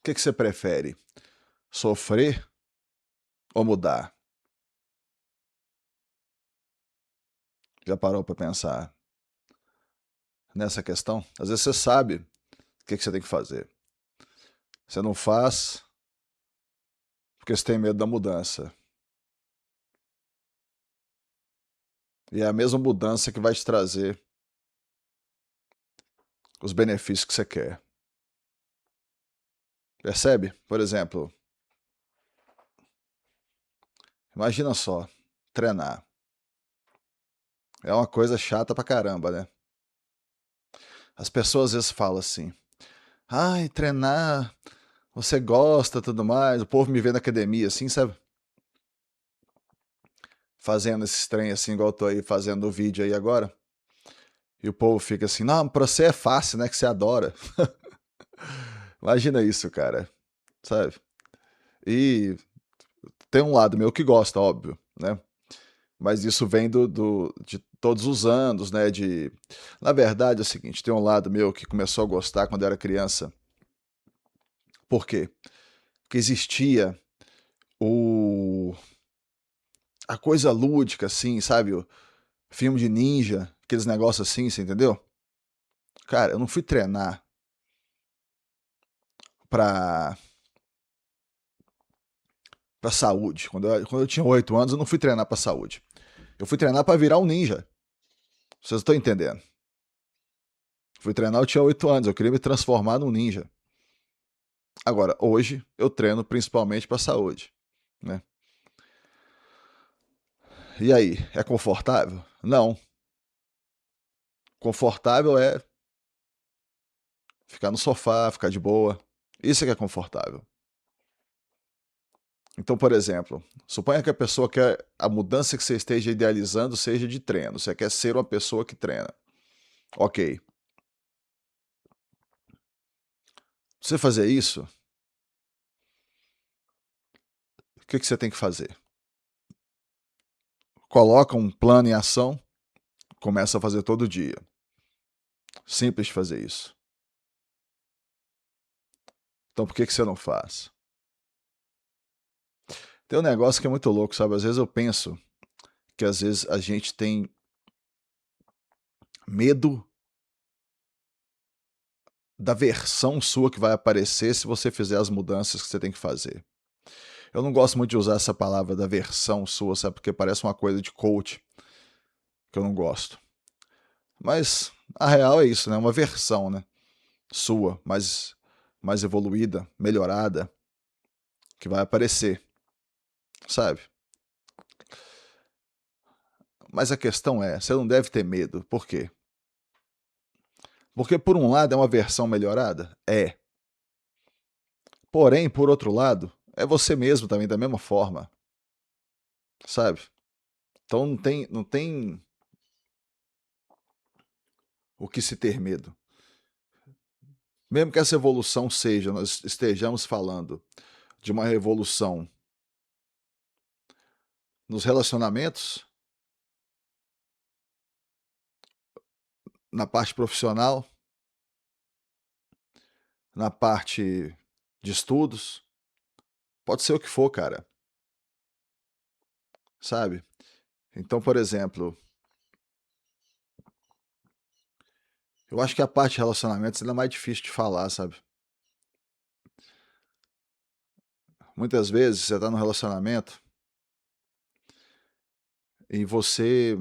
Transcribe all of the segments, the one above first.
que você prefere? Sofrer ou mudar? Já parou para pensar nessa questão? Às vezes você sabe o que você tem que fazer. Você não faz porque você tem medo da mudança. E é a mesma mudança que vai te trazer os benefícios que você quer. Percebe? Por exemplo, imagina só, treinar. É uma coisa chata pra caramba, né? As pessoas às vezes falam assim: ai, treinar, você gosta tudo mais. O povo me vê na academia assim, sabe? Fazendo esses trem assim, igual eu tô aí fazendo o vídeo aí agora. E o povo fica assim: não, pra você é fácil, né? Que você adora. Imagina isso, cara, sabe? E tem um lado meu que gosta, óbvio, né? Mas isso vem de todos os anos, né? Na verdade é o seguinte, tem um lado meu que começou a gostar quando eu era criança. Por quê? Porque existia o a coisa lúdica, assim, sabe? O filme de ninja, aqueles negócios assim, você entendeu? Cara, eu não fui treinar pra, pra saúde. Quando eu tinha 8 anos, eu não fui treinar pra saúde. Eu fui treinar pra virar um ninja. Vocês estão entendendo? Fui treinar, eu tinha 8 anos, eu queria me transformar num ninja. Agora, hoje, eu treino principalmente pra saúde, né? E aí, é confortável? Não. Confortável é ficar no sofá, ficar de boa. Isso é que é confortável. Então, por exemplo, suponha que a pessoa quer a mudança que você esteja idealizando seja de treino. Você quer ser uma pessoa que treina. Ok. Pra você fazer isso, o que você tem que fazer? Coloca um plano em ação, começa a fazer todo dia. Simples de fazer isso. Então, por que você não faz? Tem um negócio que é muito louco, sabe? Às vezes eu penso que às vezes a gente tem medo da versão sua que vai aparecer se você fizer as mudanças que você tem que fazer. Eu não gosto muito de usar essa palavra da versão sua, sabe? Porque parece uma coisa de coach, que eu não gosto. Mas a real é isso, né? Uma versão, né? Sua, mais evoluída, melhorada, que vai aparecer, sabe? Mas a questão é, você não deve ter medo. Por quê? Porque por um lado é uma versão melhorada? É. Porém, por outro lado, é você mesmo também da mesma forma, sabe? Então não tem o que se ter medo. Mesmo que essa evolução seja, nós estejamos falando de uma revolução nos relacionamentos, na parte profissional, na parte de estudos, pode ser o que for, cara, sabe? Então, por exemplo, eu acho que a parte de relacionamentos ainda é mais difícil de falar, sabe? Muitas vezes você tá num relacionamento e você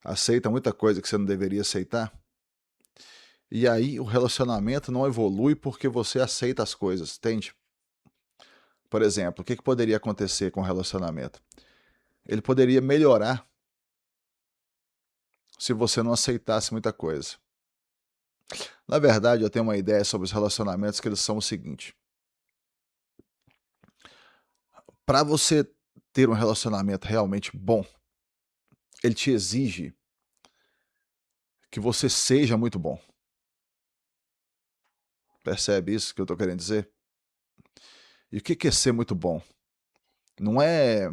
aceita muita coisa que você não deveria aceitar, e aí o relacionamento não evolui porque você aceita as coisas, entende? Por exemplo, o que poderia acontecer com o relacionamento? Ele poderia melhorar se você não aceitasse muita coisa. Na verdade, eu tenho uma ideia sobre os relacionamentos que eles são o seguinte: para você ter um relacionamento realmente bom, ele te exige que você seja muito bom. Percebe isso que eu tô querendo dizer? E o que é ser muito bom? Não é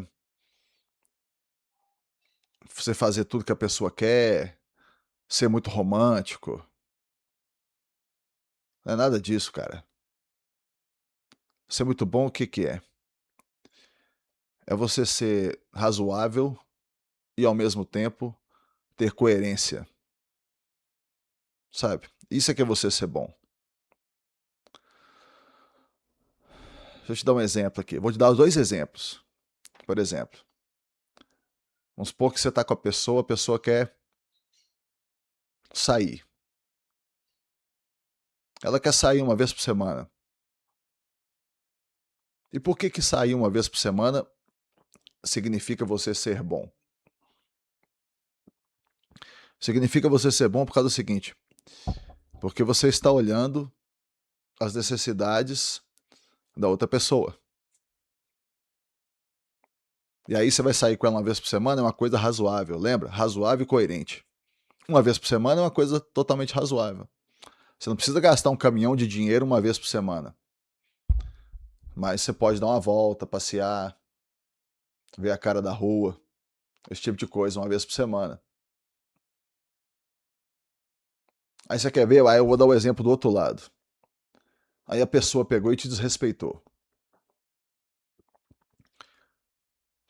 você fazer tudo que a pessoa quer, ser muito romântico. Não é nada disso, cara. Ser muito bom, o que que é? É você ser razoável e, ao mesmo tempo, ter coerência, sabe? Isso é que é você ser bom. Deixa eu te dar um exemplo aqui. Vou te dar os dois exemplos. Por exemplo, vamos supor que você está com a pessoa quer sair. Ela quer sair uma vez por semana. E por que sair uma vez por semana significa você ser bom? Significa você ser bom por causa do seguinte: porque você está olhando as necessidades da outra pessoa. E aí você vai sair com ela uma vez por semana, é uma coisa razoável, lembra? Razoável e coerente. Uma vez por semana é uma coisa totalmente razoável. Você não precisa gastar um caminhão de dinheiro uma vez por semana. Mas você pode dar uma volta, passear, ver a cara da rua, esse tipo de coisa, uma vez por semana. Aí você quer ver? Aí eu vou dar o exemplo do outro lado. Aí a pessoa pegou e te desrespeitou.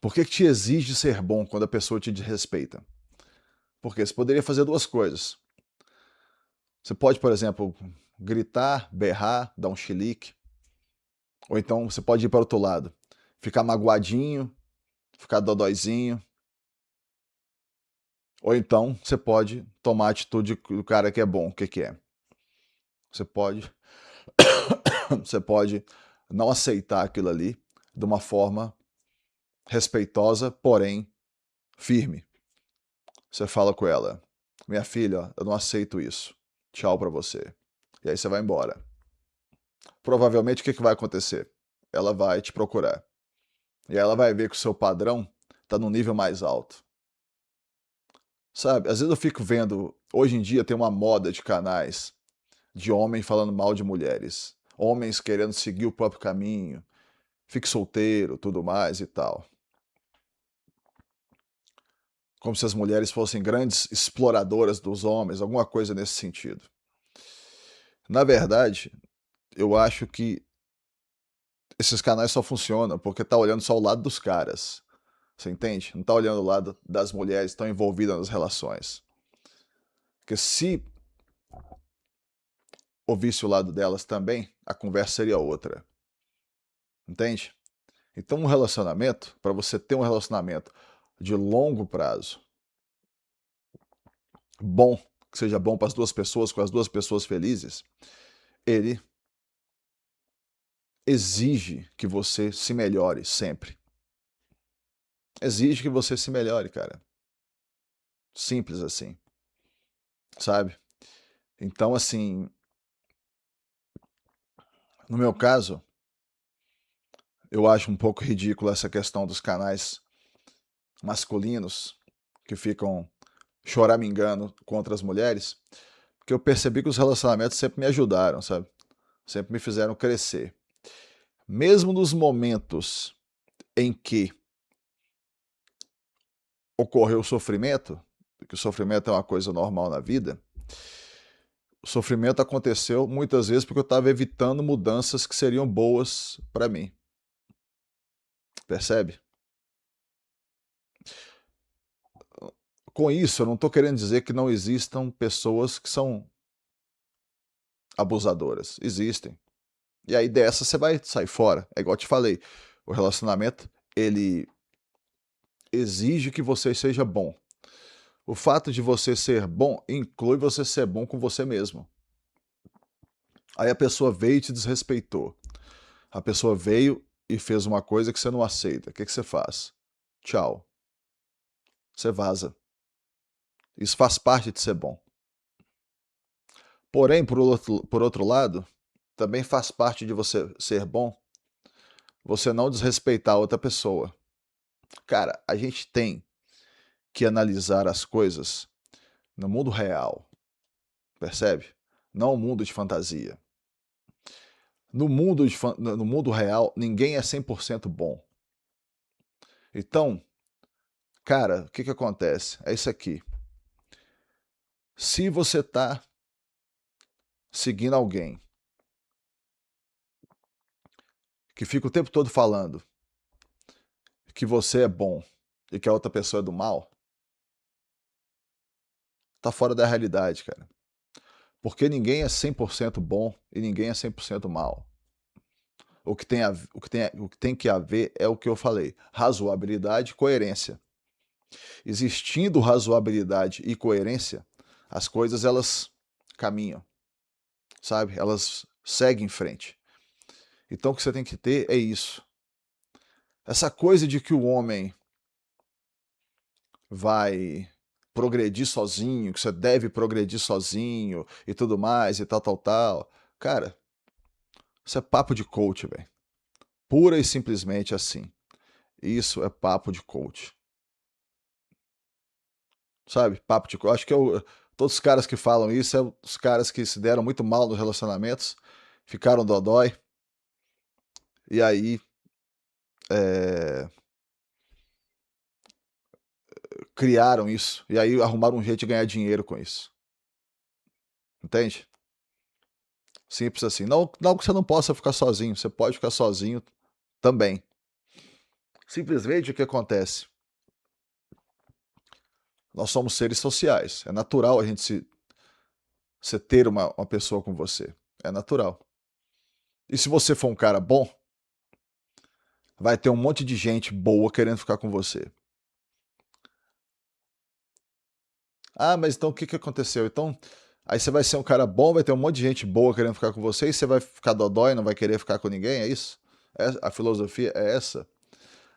Por que te exige ser bom quando a pessoa te desrespeita? Porque você poderia fazer duas coisas. Você pode, por exemplo, gritar, berrar, dar um chilique. Ou então você pode ir para o outro lado. Ficar magoadinho, ficar dodóizinho. Ou então você pode tomar a atitude do cara que é bom. O que que é? Você pode, você pode não aceitar aquilo ali de uma forma respeitosa, porém firme. Você fala com ela: minha filha, eu não aceito isso. Tchau pra você. E aí você vai embora. Provavelmente o que vai acontecer? Ela vai te procurar. E aí ela vai ver que o seu padrão tá no nível mais alto. Sabe, às vezes eu fico vendo, hoje em dia tem uma moda de canais de homens falando mal de mulheres. Homens querendo seguir o próprio caminho, fique solteiro, tudo mais e tal. Como se as mulheres fossem grandes exploradoras dos homens, alguma coisa nesse sentido. Na verdade, eu acho que esses canais só funcionam porque tá olhando só o lado dos caras. Você entende? Não tá olhando o lado das mulheres que estão envolvidas nas relações. Porque se ouvisse o lado delas também, a conversa seria outra. Entende? Então, um relacionamento, para você ter um relacionamento de longo prazo, bom, que seja bom para as duas pessoas, com as duas pessoas felizes, ele exige que você se melhore sempre. Exige que você se melhore, cara. Simples assim, sabe? Então, assim, no meu caso, eu acho um pouco ridículo essa questão dos canais masculinos que ficam choramingando contra as mulheres, porque eu percebi que os relacionamentos sempre me ajudaram, sabe? Sempre me fizeram crescer. Mesmo nos momentos em que ocorreu o sofrimento, porque o sofrimento é uma coisa normal na vida, o sofrimento aconteceu muitas vezes porque eu estava evitando mudanças que seriam boas para mim. Percebe? Com isso, eu não estou querendo dizer que não existam pessoas que são abusadoras. Existem. E aí dessa você vai sair fora. É igual eu te falei, o relacionamento, ele exige que você seja bom. O fato de você ser bom inclui você ser bom com você mesmo. Aí a pessoa veio e te desrespeitou. A pessoa veio e fez uma coisa que você não aceita. O que você faz? Tchau. Você vaza. Isso faz parte de ser bom. Porém, por outro lado, também faz parte de você ser bom você não desrespeitar a outra pessoa. Cara, a gente tem que analisar as coisas no mundo real, percebe? Não o mundo de fantasia. No mundo real, ninguém é 100% bom. Então, cara, o que acontece? É isso aqui. Se você tá seguindo alguém que fica o tempo todo falando que você é bom e que a outra pessoa é do mal, tá fora da realidade, cara. Porque ninguém é 100% bom e ninguém é 100% mal. O que tem que haver é o que eu falei: razoabilidade e coerência. Existindo razoabilidade e coerência, as coisas elas caminham, sabe? Elas seguem em frente. Então o que você tem que ter é isso. Essa coisa de que o homem vai progredir sozinho, que você deve progredir sozinho e tudo mais e tal, tal, tal. Cara, isso é papo de coach, velho. Pura e simplesmente assim. Isso é papo de coach. Sabe? Papo de coach. Acho que todos os caras que falam isso são os caras que se deram muito mal nos relacionamentos, ficaram dodói, e aí é, criaram isso. E aí arrumaram um jeito de ganhar dinheiro com isso. Entende? Simples assim. Não, não que você não possa ficar sozinho, você pode ficar sozinho também. Simplesmente o que acontece? Nós somos seres sociais. É natural a gente se ter uma pessoa com você. É natural. E se você for um cara bom, vai ter um monte de gente boa querendo ficar com você. Ah, mas então o que aconteceu? Então, aí você vai ser um cara bom, vai ter um monte de gente boa querendo ficar com você e você vai ficar dodói, não vai querer ficar com ninguém, é isso? A filosofia é essa?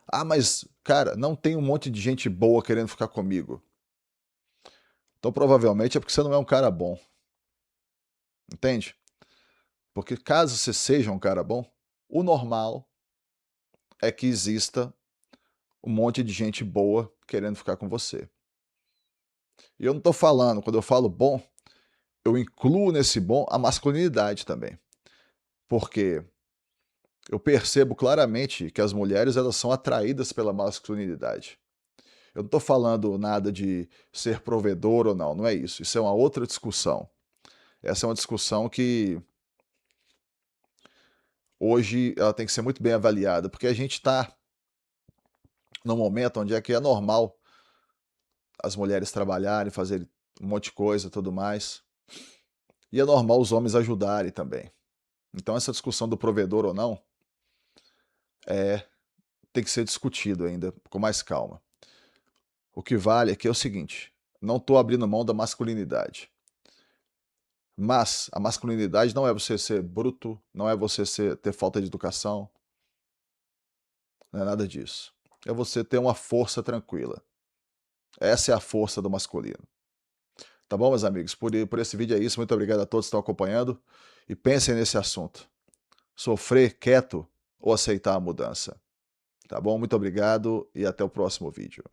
Ah, mas, cara, não tem um monte de gente boa querendo ficar comigo. Então provavelmente é porque você não é um cara bom. Entende? Porque caso você seja um cara bom, o normal é que exista um monte de gente boa querendo ficar com você. E eu não tô falando, quando eu falo bom, eu incluo nesse bom a masculinidade também. Porque eu percebo claramente que as mulheres elas são atraídas pela masculinidade. Eu não tô falando nada de ser provedor ou não, não é isso. Isso é uma outra discussão. Essa é uma discussão que hoje ela tem que ser muito bem avaliada, porque a gente está num momento onde é que é normal as mulheres trabalharem, fazerem um monte de coisa e tudo mais. E é normal os homens ajudarem também. Então essa discussão do provedor ou não é tem que ser discutido ainda com mais calma. O que vale aqui é o seguinte: não estou abrindo mão da masculinidade. Mas a masculinidade não é você ser bruto, não é você ter falta de educação, não é nada disso. É você ter uma força tranquila. Essa é a força do masculino. Tá bom, meus amigos? Por esse vídeo é isso. Muito obrigado a todos que estão acompanhando. E pensem nesse assunto: sofrer quieto ou aceitar a mudança? Tá bom? Muito obrigado e até o próximo vídeo.